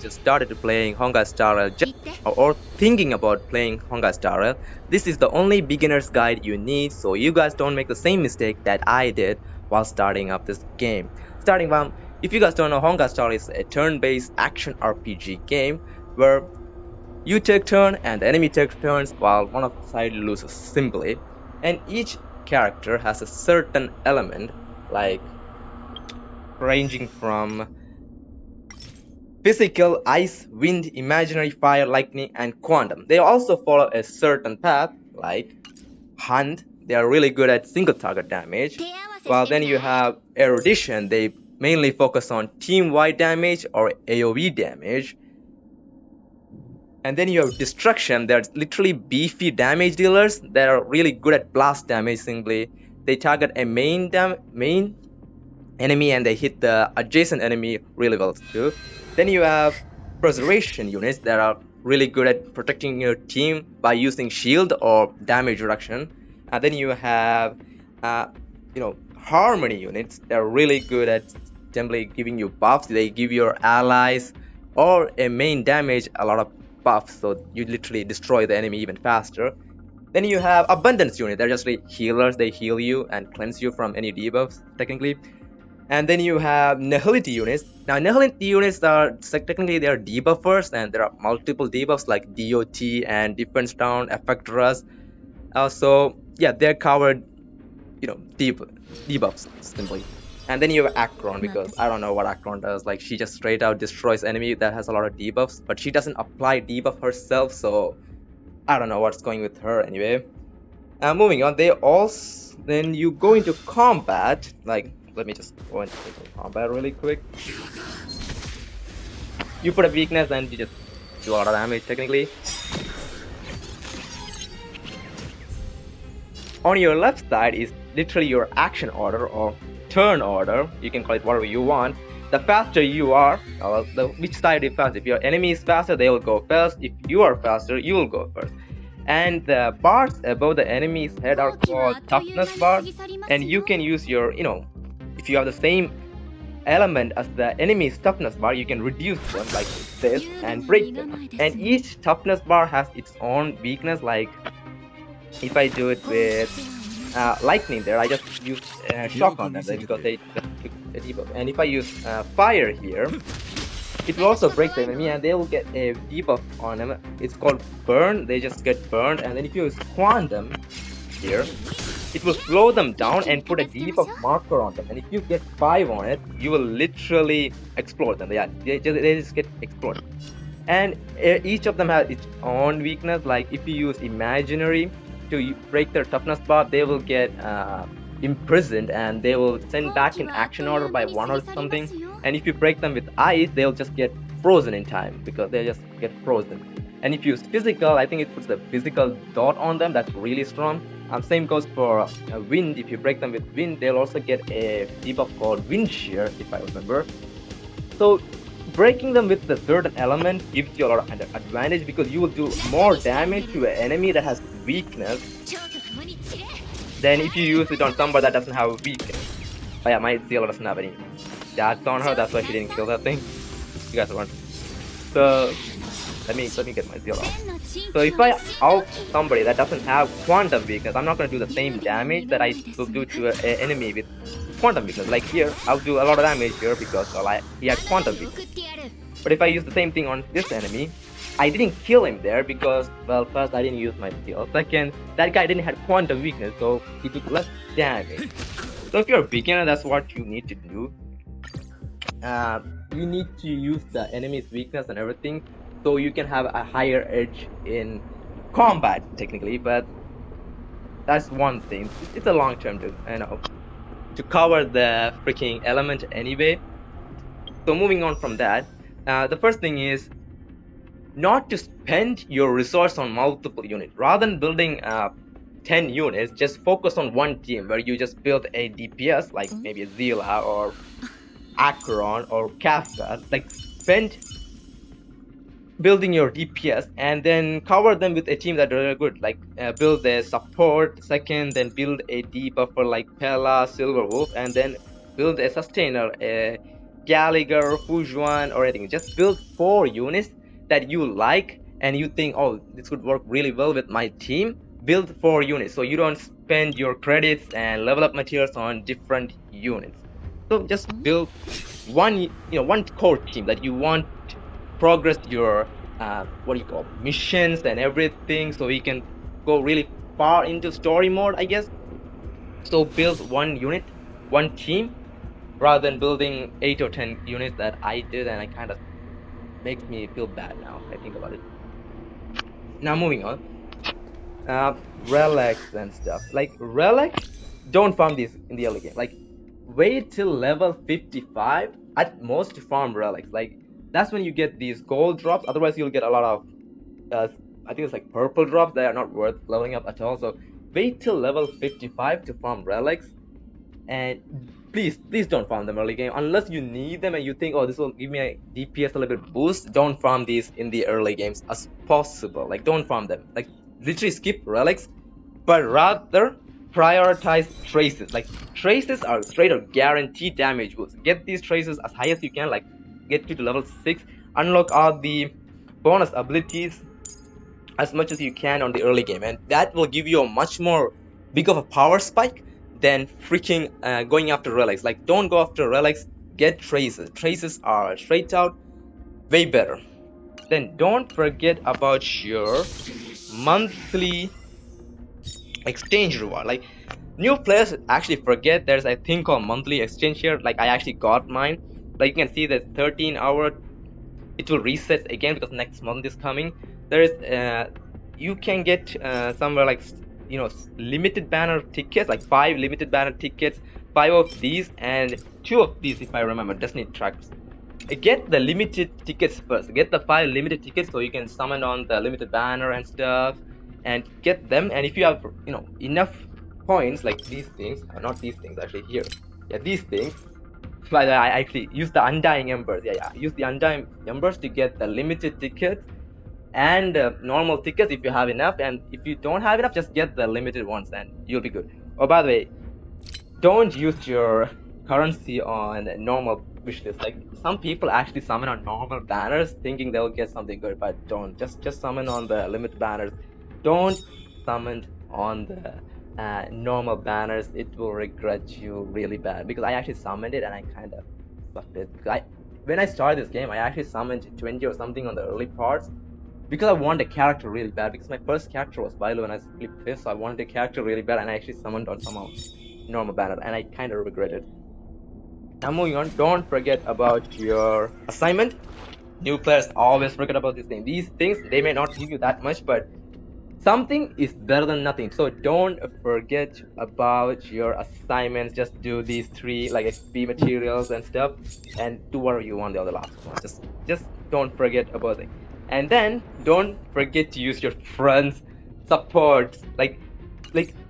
just started playing Honkai Star Rail or thinking about playing Honkai Star Rail, this is the only beginner's guide you need so you guys don't make the same mistake that I did while starting up this game. Starting from, if you guys don't know, Honkai Star is a turn-based action RPG game where you take turn and the enemy takes turns while one of the side loses simply. And each character has a certain element, like ranging from physical, ice, wind, imaginary fire, lightning, and quantum. They also follow a certain path, like hunt. They are really good at single target damage. While then you have erudition. They mainly focus on team-wide damage or AoE damage. And then you have destruction. They're literally beefy damage dealers that are really good at blast damage simply. They target a main enemy and they hit the adjacent enemy really well too. Then you have preservation units that are really good at protecting your team by using shield or damage reduction. And then you have harmony units that are really good at simply giving you buffs. They give your allies or a main damage a lot of buffs, so you literally destroy the enemy even faster. Then you have abundance unit. They're just like healers. They heal you and cleanse you from any debuffs technically. And then you have nihility units. Now nihility units are technically they are debuffers, and there are multiple debuffs like DOT and defense down, effect rust. So yeah, they're covered, debuffs simply. And then you have acheron, because I don't know what acheron does. Like, she just straight out destroys enemy that has a lot of debuffs, but she doesn't apply debuff herself, so I don't know what's going with her anyway. Moving on, then you go into combat. Like, let me just go into combat really quick. You put a weakness and you just do a lot of damage technically. On your left side is literally your action order or turn order. You can call it whatever you want. The faster you are, which side is fast. If your enemy is faster, they will go first. If you are faster, you will go first. And the bars above the enemy's head are called toughness bars, and you can use your, if you have the same element as the enemy's toughness bar, you can reduce them like this and break them. And each toughness bar has its own weakness. Like, if I do it with lightning there, I just use shock on them because they took a debuff. And if I use fire here, it will also break the enemy and they will get a debuff on them. It's called burn. They just get burned. And then if you use quantum here, it will slow them down and put a debuff marker on them. And if you get 5 on it, you will literally explode them. Yeah, they just get exploded. And each of them has its own weakness. Like, if you use imaginary to break their toughness bar, they will get imprisoned and they will send back in action order by 1 or something. And if you break them with ice, they'll just get frozen in time because they just get frozen. And if you use physical, I think it puts the physical dot on them. That's really strong. Same goes for wind. If you break them with wind, they'll also get a debuff called wind shear, if I remember. So breaking them with the certain element gives you a lot of advantage because you will do more damage to an enemy that has weakness than if you use it on somebody that doesn't have a weakness. Oh yeah, my Zeal doesn't have any stats on her, that's why she didn't kill that thing. You guys want. So let me get my Zeal off. So if I out somebody that doesn't have quantum weakness, I'm not gonna do the same damage that I will do to an enemy with quantum weakness. Like here, I'll do a lot of damage here because he had quantum weakness. But if I use the same thing on this enemy, I didn't kill him there because, well, first I didn't use my skill. Second, that guy didn't have quantum weakness, so he took less damage. So if you're a beginner, that's what you need to do. You need to use the enemy's weakness and everything, so you can have a higher edge in combat technically. But that's one thing. It's a long term to cover the freaking element anyway. So moving on from that, the first thing is not to spend your resource on multiple units. Rather than building 10 units, just focus on one team where you just build a DPS like maybe a Zila or Acheron or Kafka. Like, spend building your DPS and then cover them with a team that are good. Like, build a support second, then build a debuffer like Pella, Silverwolf, and then build a sustainer, Gallagher, xuan, or anything. Just build 4 units that you like and you think, oh, this could work really well with my team. Build 4 units so you don't spend your credits and level up materials on different units. So just build one core team that you want progress your what do you call missions and everything, so you can go really far into story mode, I guess. So build 1 unit, 1 team, rather than building 8 or 10 units that I did, and I kind of makes me feel bad now I think about it. Now moving on, relics and stuff. Like relics, don't farm these in the early game. Like wait till level 55 at most to farm relics. Like that's when you get these gold drops. Otherwise you'll get a lot of I think it's like purple drops that are not worth leveling up at all. So wait till level 55 to farm relics, and please don't farm them early game unless you need them and you think, oh, this will give me a DPS a little bit boost. Don't farm these in the early games as possible. Like don't farm them. Like literally skip relics, but rather prioritize traces. Like traces are straight or guaranteed damage boost. Get these traces as high as you can. Like get to level 6, unlock all the bonus abilities as much as you can on the early game, and that will give you a much more big of a power spike than freaking going after relics. Like don't go after relics, get traces. Traces are straight out way better. Then don't forget about your monthly exchange reward. Like new players actually forget there's a thing called monthly exchange here. Like I actually got mine. Like you can see that 13-hour, it will reset again because next month is coming. There is you can get somewhere like limited banner tickets, like 5 limited banner tickets, 5 of these and 2 of these if I remember, Destiny tracks. Get the limited tickets first. Get the 5 limited tickets so you can summon on the limited banner and stuff, and get them. And if you have enough points, like these things, not these things actually, here, yeah, these things. But I actually use the undying embers. Yeah, use the undying embers to get the limited tickets and normal tickets if you have enough. And if you don't have enough, just get the limited ones and you'll be good. Oh, by the way, don't use your currency on normal wishlist. Like some people actually summon on normal banners thinking they'll get something good, but don't. Just summon on the limited banners. Don't summon on the normal banners. It will regret you really bad, because I actually summoned it and I kind of sucked it. When I started this game, I actually summoned 20 or something on the early parts because I wanted a character really bad, because my first character was Bilo and I was really pissed, so I wanted a character really bad and I actually summoned on somehow normal banner and I kind of regret it. Now moving on, don't forget about your assignment. New players always forget about this thing. These things, they may not give you that much, but something is better than nothing. So don't forget about your assignments. Just do these 3 like XP materials and stuff, and do whatever you want the other last one. Just don't forget about it. And then don't forget to use your friends' support. Like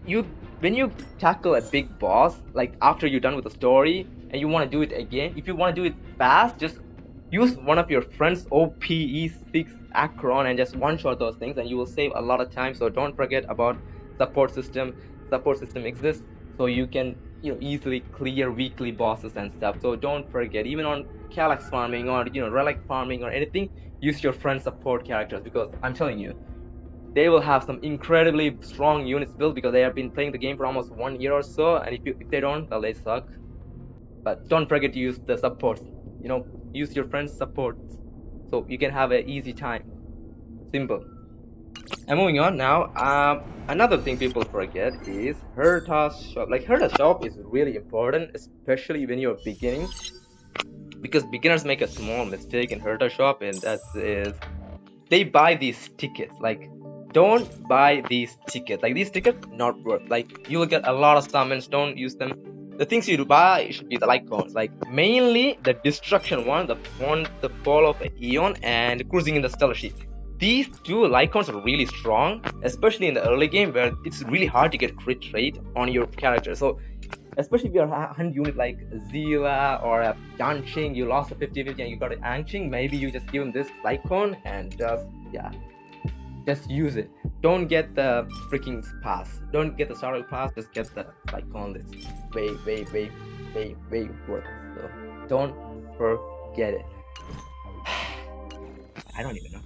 you, when you tackle a big boss, like after you're done with the story and you want to do it again, if you want to do it fast, just use one of your friends' OPE6 acheron and just one-shot those things, and you will save a lot of time. So don't forget about support system. Support system exists so you can easily clear weekly bosses and stuff. So don't forget, even on calyx farming or relic farming or anything, use your friend support characters, because I'm telling you, they will have some incredibly strong units built because they have been playing the game for almost 1 year or so, and if they don't, well, they suck. But don't forget to use the supports. Use your friends' supports so you can have an easy time. Simple. And moving on now, another thing people forget is Herta's shop. Like Herta's shop is really important, especially when you're beginning, because beginners make a small mistake in Herta shop, and that is they buy these tickets. Like don't buy these tickets. Like these tickets not worth. Like you will get a lot of summons. Don't use them. The things you buy should be the icons, like mainly the destruction one, the fall of Eon, and cruising in the stellar sheet. These 2 icons are really strong, especially in the early game where it's really hard to get crit rate on your character. So especially if you're a hunt unit like Zila or a Danching, you lost a 50-50 and you got an Anching, maybe you just give him this icon and just use it. Don't get the freaking pass. Don't get the starter pass. Just get the icon. It's way worth. So don't forget it. I don't even know.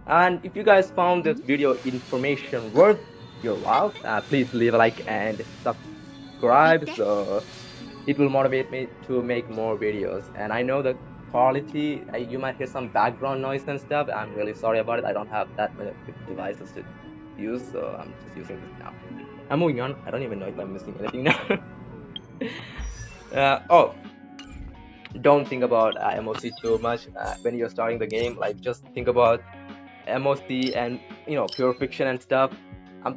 And if you guys found this video information worth your while, please leave a like and subscribe so it will motivate me to make more videos. And I know the quality, you might hear some background noise and stuff. I'm really sorry about it. I don't have that many devices to use, so I'm just using this now. I'm moving on. I don't even know if I'm missing anything now. Oh, don't think about MOC too much when you're starting the game. Like, just think about MOC and pure fiction and stuff.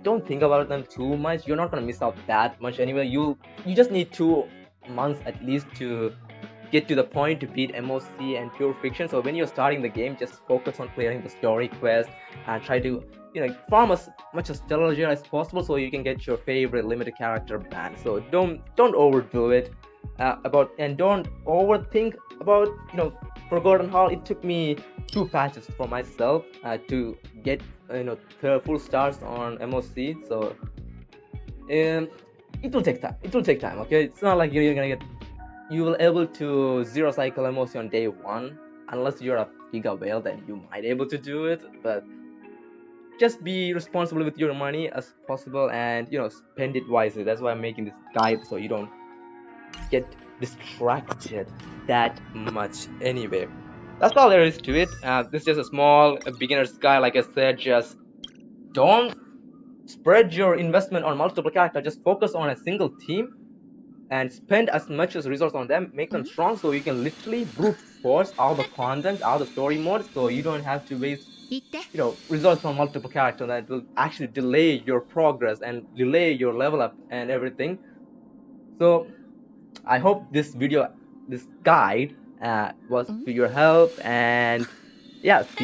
Don't think about them too much. You're not gonna miss out that much anyway. You just need 2 months at least to get to the point to beat MOC and pure fiction. So when you're starting the game, just focus on clearing the story quest and try to farm as much as stellar as possible so you can get your favorite limited character band. So don't overdo it. And don't overthink about Forgotten Hall. It took me 2 patches for myself to get full stars on MOC. So it will take time. It will take time. Okay, it's not like you're gonna get. You will able to zero cycle MOC on day 1 unless you're a giga whale. Then you might able to do it, but just be responsible with your money as possible and spend it wisely. That's why I'm making this guide so you don't get distracted that much anyway. That's all there is to it. This is just a small beginner's guide. Like I said, just don't spread your investment on multiple characters. Just focus on a single team and spend as much as resource on them. Make them strong so you can literally brute force all the content, all the story modes, so you don't have to waste resources on multiple characters. That will actually delay your progress and delay your level up and everything. So I hope this guide was to your help, and yeah,